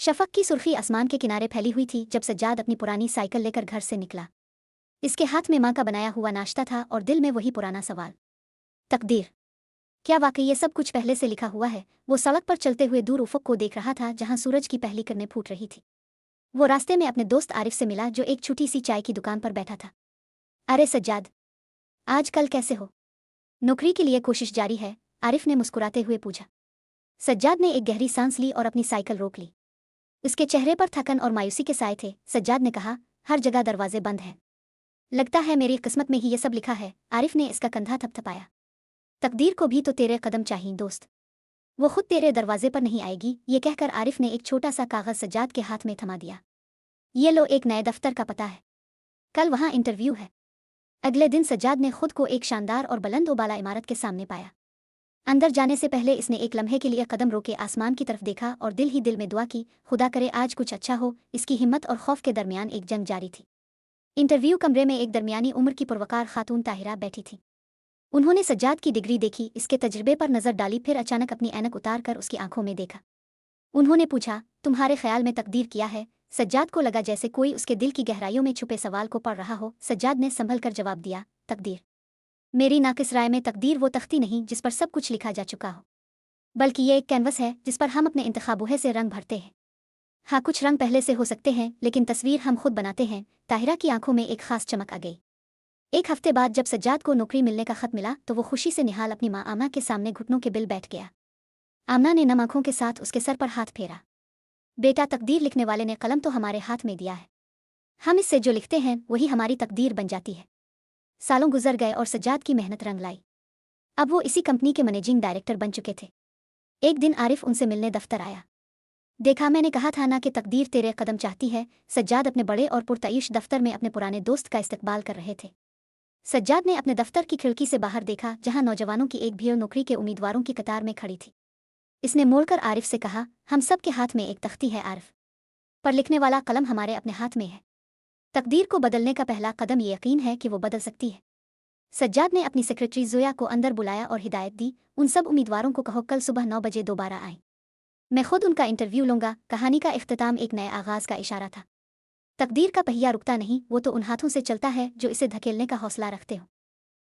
शफक की सुर्खी आसमान के किनारे फैली हुई थी जब सज्जाद अपनी पुरानी साइकिल लेकर घर से निकला। इसके हाथ में माँ का बनाया हुआ नाश्ता था और दिल में वही पुराना सवाल, तकदीर। क्या वाकई ये सब कुछ पहले से लिखा हुआ है? वो सड़क पर चलते हुए दूर उफ़क़ को देख रहा था जहाँ सूरज की पहली किरणें फूट रही थी। वो रास्ते में अपने दोस्त आरिफ से मिला जो एक छोटी सी चाय की दुकान पर बैठा था। अरे सज्जाद, आजकल कैसे हो? नौकरी के लिए कोशिश जारी है? आरिफ ने मुस्कुराते हुए पूछा। सज्जाद ने एक गहरी सांस ली और अपनी साइकिल रोक ली। उसके चेहरे पर थकन और मायूसी के साए थे। सज्जाद ने कहा, हर जगह दरवाजे बंद हैं। लगता है मेरी किस्मत में ही ये सब लिखा है। आरिफ ने इसका कंधा थपथपाया। तकदीर को भी तो तेरे कदम चाहिए दोस्त, वो खुद तेरे दरवाजे पर नहीं आएगी। ये कहकर आरिफ ने एक छोटा सा कागज सज्जाद के हाथ में थमा दिया। ये लो, एक नए दफ्तर का पता है, कल वहाँ इंटरव्यू है। अगले दिन सज्जाद ने खुद को एक शानदार और बुलंद उबाला इमारत के सामने पाया। अंदर जाने से पहले इसने एक लम्हे के लिए कदम रोके आसमान की तरफ देखा और दिल ही दिल में दुआ की, खुदा करे आज कुछ अच्छा हो। इसकी हिम्मत और खौफ के दरमियान एक जंग जारी थी। इंटरव्यू कमरे में एक दरमियानी उम्र की पुरवकार खातून ताहिरा बैठी थी। उन्होंने सज्जाद की डिग्री देखी, इसके तजर्बे पर नज़र डाली, फिर अचानक अपनी ऐनक उतार कर उसकी आंखों में देखा। उन्होंने पूछा, तुम्हारे ख्याल में तकदीर क्या है? सज्जाद को लगा जैसे कोई उसके दिल की गहराइयों में छुपे सवाल को पढ़ रहा हो। सज्जाद ने संभल कर जवाब दिया, तकदीर, मेरी नाकिस राय में तकदीर वो तख्ती नहीं जिस पर सब कुछ लिखा जा चुका हो, बल्कि ये एक कैनवस है जिस पर हम अपने इंतखाबों से रंग भरते हैं। हाँ, कुछ रंग पहले से हो सकते हैं, लेकिन तस्वीर हम खुद बनाते हैं। ताहिरा की आंखों में एक खास चमक आ गई। एक हफ्ते बाद जब सज्जाद को नौकरी मिलने का खत मिला तो वो खुशी से निहाल अपनी माँ आमना के सामने घुटनों के बिल बैठ गया। आमना ने नम आंखों के साथ उसके सर पर हाथ फेरा। बेटा, तकदीर लिखने वाले ने कलम तो हमारे हाथ में दिया है, हम इससे जो लिखते हैं वही हमारी तकदीर बन जाती है। सालों गुजर गए और सज्जाद की मेहनत रंग लाई। अब वो इसी कंपनी के मैनेजिंग डायरेक्टर बन चुके थे। एक दिन आरिफ उनसे मिलने दफ्तर आया। देखा, मैंने कहा था ना कि तकदीर तेरे कदम चाहती है। सज्जाद अपने बड़े और पुरताइश दफ्तर में अपने पुराने दोस्त का इस्तकबाल कर रहे थे। सज्जाद ने अपने दफ्तर की खिड़की से बाहर देखा जहां नौजवानों की एक भीड़ नौकरी के उम्मीदवारों की कतार में खड़ी थी। इसने मोड़कर आरिफ से कहा, हम सब के हाथ में एक तख्ती है आरिफ, पर लिखने वाला कलम हमारे अपने हाथ में है। तकदीर को बदलने का पहला कदम ये यकीन है कि वो बदल सकती है। सज्जाद ने अपनी सेक्रेटरी जोया को अंदर बुलाया और हिदायत दी, उन सब उम्मीदवारों को कहो कल सुबह 9 बजे दोबारा आएं। मैं खुद उनका इंटरव्यू लूंगा। कहानी का इख्तिताम एक नए आगाज का इशारा था। तकदीर का पहिया रुकता नहीं, वो तो उन हाथों से चलता है जो इसे धकेलने का हौसला रखते हो।